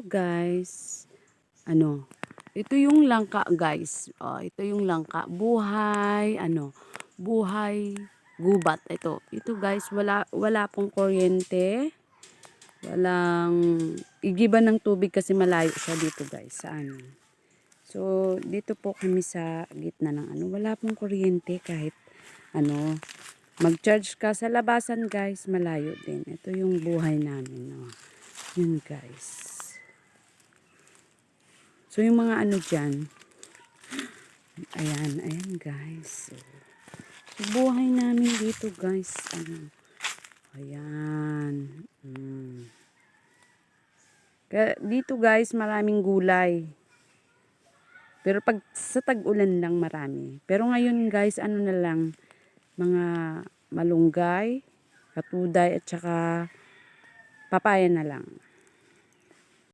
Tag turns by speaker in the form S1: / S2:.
S1: Ito guys, ito yung langka guys. Ito yung langka. Buhay gubat. Ito guys, wala pong kuryente. Walang igiba ng tubig kasi malayo siya dito guys sa amin. So, dito po kami sa gitna ng wala pong kuryente kahit mag-charge ka sa labasan guys, malayo din. Ito yung buhay namin. Yun guys. So, yung mga dyan, ayan guys. So, buhay namin dito guys, ayan. Kaya dito guys, maraming gulay. Pero pag sa tag-ulan lang marami. Pero ngayon guys, na lang, mga malunggay, katuday, at saka papaya na lang.